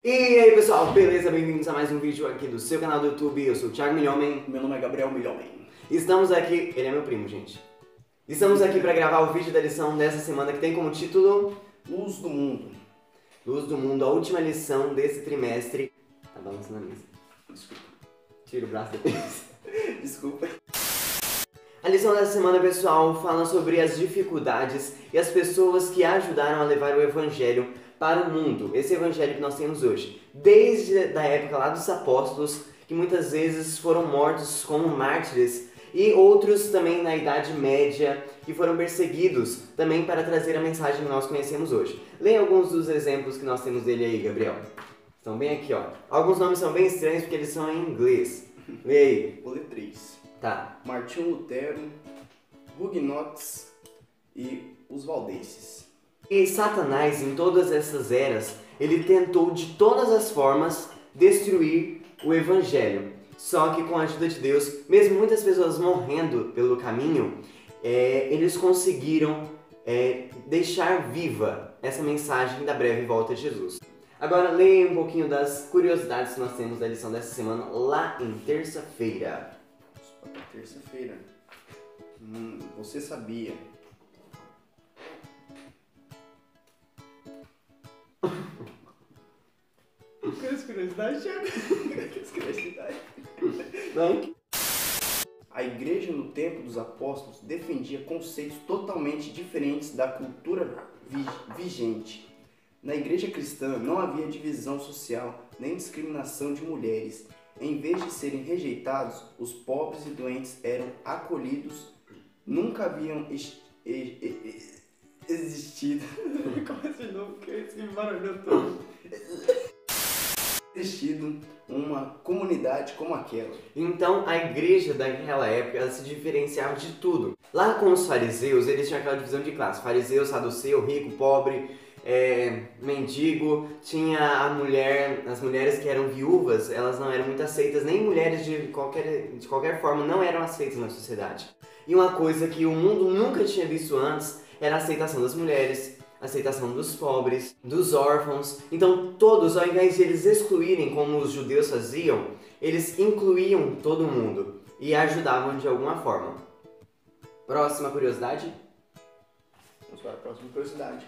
E aí pessoal, beleza? Bem-vindos a mais um vídeo aqui do seu canal do YouTube. Eu sou o Thiago Milhomem. Meu nome é Gabriel Milhomem. Estamos aqui, ele é meu primo, gente. Estamos aqui para gravar o vídeo da lição dessa semana que tem como título Luz do Mundo. Luz do Mundo, a última lição desse trimestre. Tá balançando a mesa. Desculpa. Tira o braço depois. Desculpa. A lição dessa semana, pessoal, fala sobre as dificuldades e as pessoas que ajudaram a levar o Evangelho para o mundo. Esse Evangelho que nós temos hoje. Desde a época lá dos apóstolos, que muitas vezes foram mortos como mártires, e outros também na Idade Média, que foram perseguidos também para trazer a mensagem que nós conhecemos hoje. Leia alguns dos exemplos que nós temos dele aí, Gabriel. Estão bem aqui, ó. Alguns nomes são bem estranhos porque eles são em inglês. Leia aí. Vou ler 3. Tá. Martinho Lutero, Huguenots e os Valdenses. E Satanás, em todas essas eras, ele tentou de todas as formas destruir o Evangelho. Só que com a ajuda de Deus, mesmo muitas pessoas morrendo pelo caminho, eles conseguiram deixar viva essa mensagem da breve volta de Jesus. Agora leia um pouquinho das curiosidades que nós temos da lição dessa semana lá em terça-feira. Terça-feira. Você sabia? Qual curiosidade, Thiago? Qual curiosidade? Não? A igreja no tempo dos apóstolos defendia conceitos totalmente diferentes da cultura vigente. Na igreja cristã não havia divisão social nem discriminação de mulheres. Em vez de serem rejeitados, os pobres e doentes eram acolhidos. Nunca haviam existido. Como esse nome que esse barulho todo? Existido uma comunidade como aquela. Então a igreja daquela época ela se diferenciava de tudo. Lá com os fariseus, eles tinham aquela divisão de classe: fariseu, saduceu, rico, pobre, mendigo. Tinha as mulheres que eram viúvas, elas não eram muito aceitas, nem mulheres de qualquer forma não eram aceitas na sociedade. E uma coisa que o mundo nunca tinha visto antes era a aceitação das mulheres, a aceitação dos pobres, dos órfãos. Então todos, ao invés de eles excluírem como os judeus faziam, eles incluíam todo mundo e ajudavam de alguma forma. Próxima curiosidade? Vamos para a próxima curiosidade.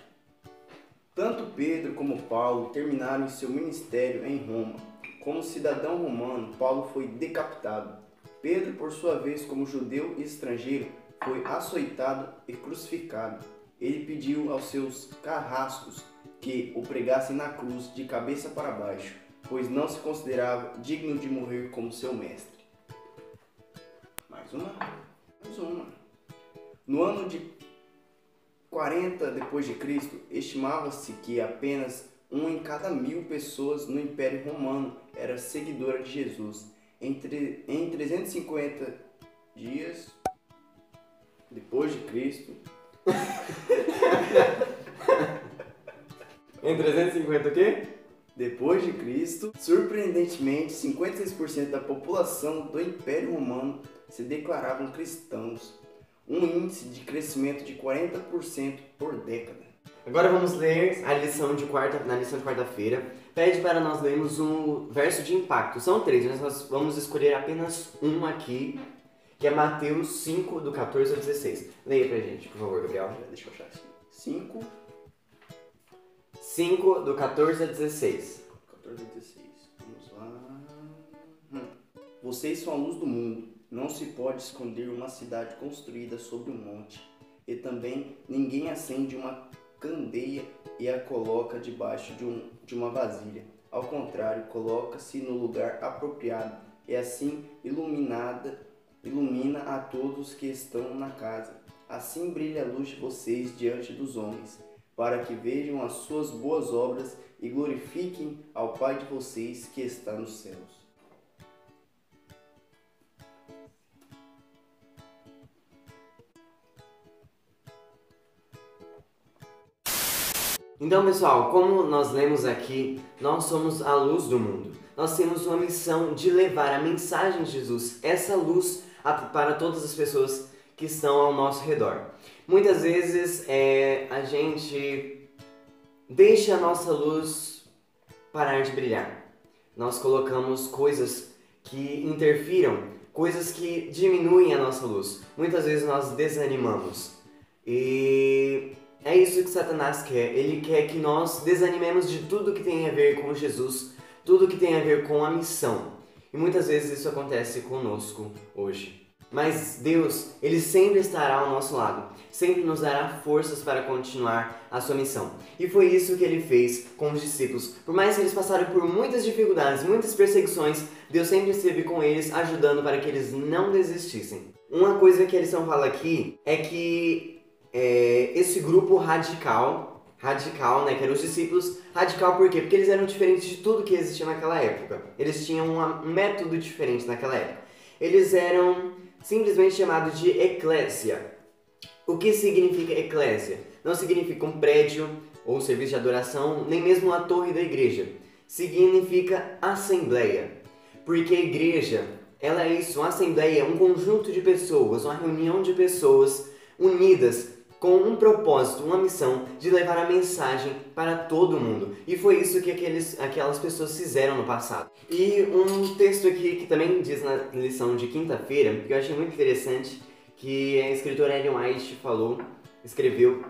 Tanto Pedro como Paulo terminaram seu ministério em Roma. Como cidadão romano, Paulo foi decapitado. Pedro, por sua vez, como judeu e estrangeiro, foi açoitado e crucificado. Ele pediu aos seus carrascos que o pregassem na cruz de cabeça para baixo, pois não se considerava digno de morrer como seu mestre. Mais uma. No ano de 40 depois de Cristo, estimava-se que apenas 1 em cada 1000 pessoas no Império Romano era seguidora de Jesus. Em 350 dias depois de Cristo, Em 350 o quê? depois de Cristo, surpreendentemente, 56% da população do Império Romano se declaravam cristãos, um índice de crescimento de 40% por década. Agora vamos ler na lição de quarta-feira. Pede para nós lermos um verso de impacto. São 3, mas nós vamos escolher apenas um aqui, que é Mateus 5, do 14 ao 16. Leia pra gente, por favor, Gabriel. Deixa eu achar aqui. 5, 5, do 14 a 16. 14 e 16. Vamos lá. Vocês são a luz do mundo. Não se pode esconder uma cidade construída sobre um monte. E também ninguém acende uma candeia e a coloca debaixo de uma vasilha. Ao contrário, coloca-se no lugar apropriado e assim ilumina a todos que estão na casa. Assim brilha a luz de vocês diante dos homens, para que vejam as suas boas obras e glorifiquem ao Pai de vocês que está nos céus. Então, pessoal, como nós lemos aqui, nós somos a luz do mundo. Nós temos uma missão de levar a mensagem de Jesus, essa luz, para todas as pessoas que estão ao nosso redor. Muitas vezes a gente deixa a nossa luz parar de brilhar. Nós colocamos coisas que interfiram, coisas que diminuem a nossa luz. Muitas vezes nós desanimamos. E é isso que Satanás quer. Ele quer que nós desanimemos de tudo que tem a ver com Jesus, tudo que tem a ver com a missão. E muitas vezes isso acontece conosco hoje. Mas Deus, Ele sempre estará ao nosso lado, sempre nos dará forças para continuar a sua missão. E foi isso que Ele fez com os discípulos. Por mais que eles passaram por muitas dificuldades, muitas perseguições, Deus sempre esteve com eles, ajudando para que eles não desistissem. Uma coisa que a lição fala aqui é que esse grupo radical, né, que eram os discípulos, radical por quê? Porque eles eram diferentes de tudo que existia naquela época. Eles tinham um método diferente naquela época. Eles eram simplesmente chamados de eclésia. O que significa eclésia? Não significa um prédio ou serviço de adoração, nem mesmo uma torre da igreja. Significa assembleia. Porque a igreja, ela é isso, uma assembleia, um conjunto de pessoas, uma reunião de pessoas unidas com um propósito, uma missão de levar a mensagem para todo mundo. E foi isso que aquelas pessoas fizeram no passado. E um texto aqui que também diz na lição de quinta-feira, que eu achei muito interessante, que a escritora Ellen White escreveu,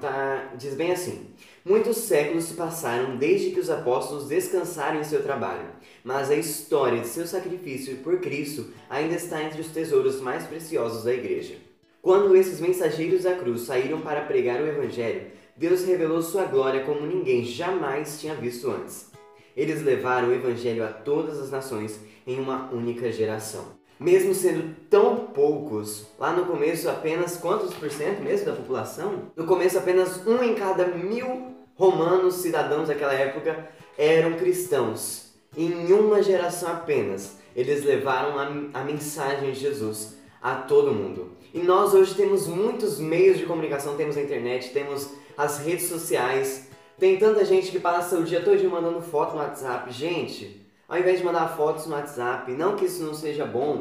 diz bem assim: muitos séculos se passaram desde que os apóstolos descansaram em seu trabalho, mas a história de seu sacrifício por Cristo ainda está entre os tesouros mais preciosos da igreja. Quando esses mensageiros da cruz saíram para pregar o Evangelho, Deus revelou sua glória como ninguém jamais tinha visto antes. Eles levaram o Evangelho a todas as nações em uma única geração. Mesmo sendo tão poucos, lá no começo apenas quantos por cento mesmo da população? No começo apenas 1 em cada 1000 romanos cidadãos daquela época eram cristãos. Em uma geração apenas, eles levaram a mensagem de Jesus a todo mundo. E nós hoje temos muitos meios de comunicação, temos a internet, temos as redes sociais, tem tanta gente que passa o dia todo mandando foto no WhatsApp. Gente, ao invés de mandar fotos no WhatsApp, não que isso não seja bom,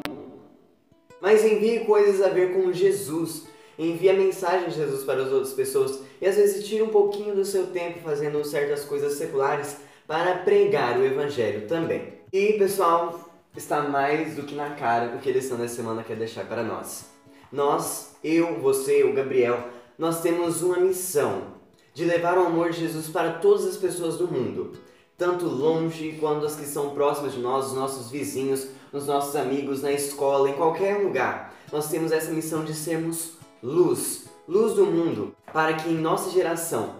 mas envie coisas a ver com Jesus, envie a mensagem de Jesus para as outras pessoas e às vezes tire um pouquinho do seu tempo fazendo certas coisas seculares para pregar o Evangelho também. E pessoal, está mais do que na cara o que a lição dessa semana quer deixar para nós. Nós, eu, você, o Gabriel, nós temos uma missão de levar o amor de Jesus para todas as pessoas do mundo, tanto longe quanto as que são próximas de nós, os nossos vizinhos, os nossos amigos, na escola, em qualquer lugar. Nós temos essa missão de sermos luz do mundo, para que em nossa geração,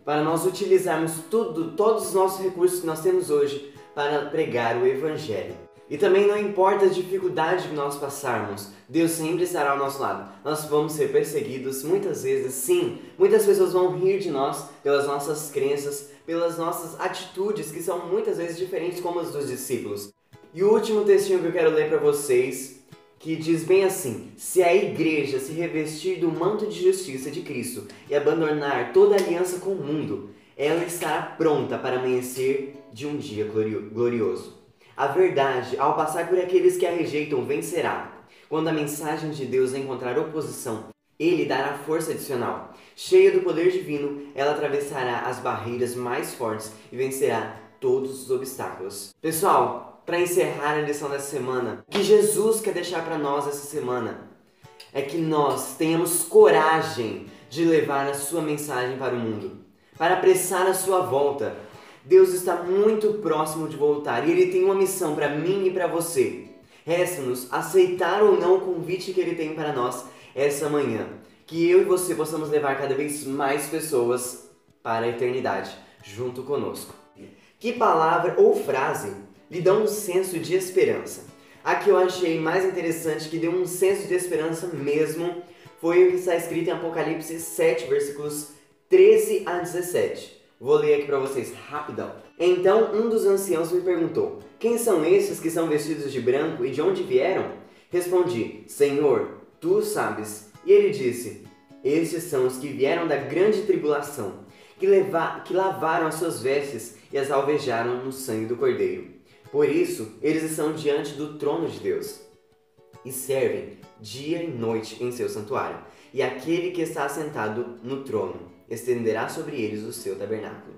para nós utilizarmos todos os nossos recursos que nós temos hoje para pregar o Evangelho. E também não importa a dificuldade que nós passarmos, Deus sempre estará ao nosso lado. Nós vamos ser perseguidos muitas vezes, sim. Muitas pessoas vão rir de nós pelas nossas crenças, pelas nossas atitudes, que são muitas vezes diferentes como as dos discípulos. E o último textinho que eu quero ler para vocês, que diz bem assim: se a igreja se revestir do manto de justiça de Cristo e abandonar toda aliança com o mundo, ela estará pronta para amanhecer de um dia glorioso. A verdade, ao passar por aqueles que a rejeitam, vencerá. Quando a mensagem de Deus encontrar oposição, Ele dará força adicional. Cheia do poder divino, ela atravessará as barreiras mais fortes e vencerá todos os obstáculos. Pessoal, para encerrar a lição dessa semana, o que Jesus quer deixar para nós essa semana é que nós tenhamos coragem de levar a sua mensagem para o mundo, para apressar a sua volta. Deus está muito próximo de voltar e Ele tem uma missão para mim e para você. Resta-nos aceitar ou não o convite que Ele tem para nós essa manhã. Que eu e você possamos levar cada vez mais pessoas para a eternidade, junto conosco. Que palavra ou frase lhe dão um senso de esperança? A que eu achei mais interessante, que deu um senso de esperança mesmo, foi o que está escrito em Apocalipse 7, versículos 13 a 17. Vou ler aqui para vocês rapidão. Então um dos anciãos me perguntou: quem são esses que são vestidos de branco e de onde vieram? Respondi: Senhor, tu sabes. E ele disse: estes são os que vieram da grande tribulação, que lavaram as suas vestes e as alvejaram no sangue do Cordeiro. Por isso, eles estão diante do trono de Deus e servem dia e noite em seu santuário. E aquele que está assentado no trono estenderá sobre eles o seu tabernáculo.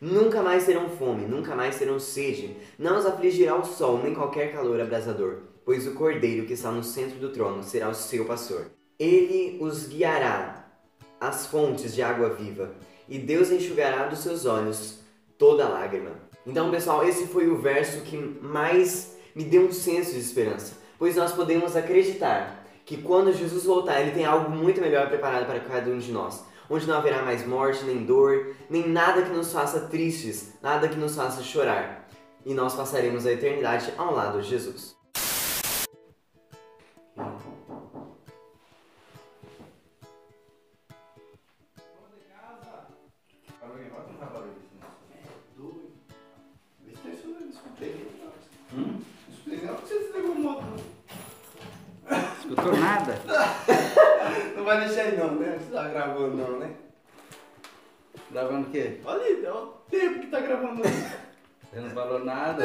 Nunca mais terão fome, nunca mais terão sede. Não os afligirá o sol, nem qualquer calor abrasador, pois o Cordeiro que está no centro do trono será o seu pastor. Ele os guiará às fontes de água viva, e Deus enxugará dos seus olhos toda lágrima. Então, pessoal, esse foi o verso que mais me deu um senso de esperança, pois nós podemos acreditar que quando Jesus voltar, Ele tem algo muito melhor preparado para cada um de nós, onde não haverá mais morte, nem dor, nem nada que nos faça tristes, nada que nos faça chorar, e nós passaremos a eternidade ao lado de Jesus. Escutou nada? Não vai deixar aí não, né? Você tá gravando não, né? Gravando o quê? Olha aí, é o tempo que tá gravando aí. Você não falou nada.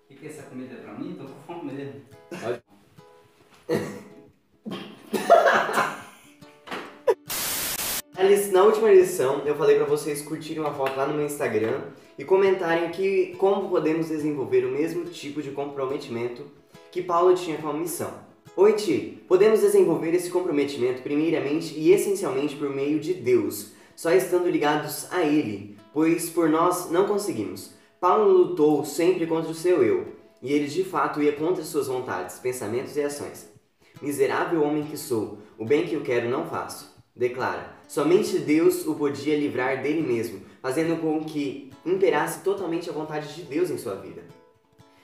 O que é essa comida pra mim? Tô com fome mesmo. Na última lição, eu falei para vocês curtirem uma foto lá no meu Instagram e comentarem como podemos desenvolver o mesmo tipo de comprometimento que Paulo tinha com a missão. Oi, Ti! Podemos desenvolver esse comprometimento primeiramente e essencialmente por meio de Deus, só estando ligados a Ele, pois por nós não conseguimos. Paulo lutou sempre contra o seu eu, e ele de fato ia contra suas vontades, pensamentos e ações. Miserável homem que sou, o bem que eu quero não faço. Declara, somente Deus o podia livrar dele mesmo, fazendo com que imperasse totalmente a vontade de Deus em sua vida.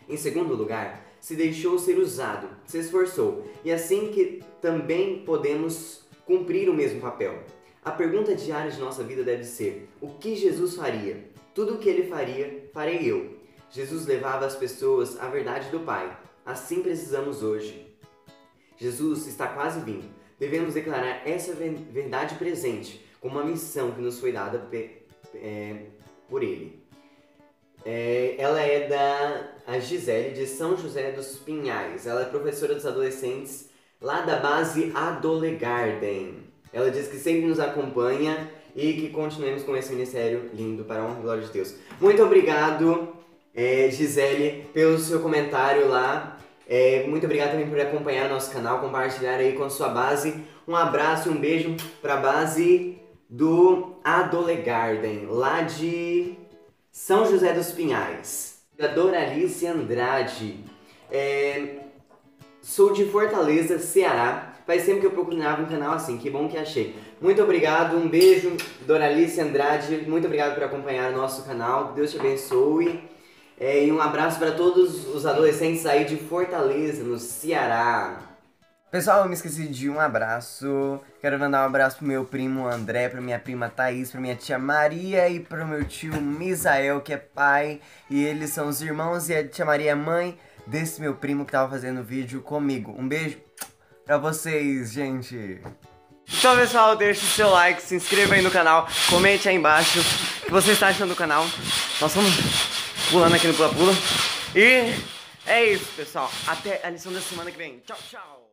Em segundo lugar, se deixou ser usado, se esforçou, e assim que também podemos cumprir o mesmo papel. A pergunta diária de nossa vida deve ser, o que Jesus faria? Tudo o que ele faria, farei eu. Jesus levava as pessoas à verdade do Pai. Assim precisamos hoje. Jesus está quase vindo. Devemos declarar essa verdade presente como uma missão que nos foi dada por Ele. Ela é da Gisele, de São José dos Pinhais. Ela é professora dos adolescentes lá da base Adolegarden. Ela diz que sempre nos acompanha e que continuemos com esse ministério lindo para a honra e glória de Deus. Muito obrigado, Gisele, pelo seu comentário lá. Muito obrigado também por acompanhar nosso canal, compartilhar aí com a sua base. Um abraço e um beijo para a base do Adolegarden, lá de São José dos Pinhais. Da Doralice Andrade. Sou de Fortaleza, Ceará. Faz tempo que eu procurava um canal assim, que bom que achei. Muito obrigado, um beijo, Doralice Andrade. Muito obrigado por acompanhar o nosso canal. Deus te abençoe. E um abraço para todos os adolescentes aí de Fortaleza, no Ceará. Pessoal, eu me esqueci de um abraço. Quero mandar um abraço pro meu primo André, pra minha prima Thaís, pra minha tia Maria e pro meu tio Misael, que é pai. E eles são os irmãos e a tia Maria é mãe desse meu primo que tava fazendo vídeo comigo. Um beijo pra vocês, gente. Então, pessoal, deixe o seu like, se inscreva aí no canal, comente aí embaixo o que você está achando do canal. Nós vamos pulando aqui no Pula Pula. E é isso, pessoal. Até a lição da semana que vem. Tchau, tchau.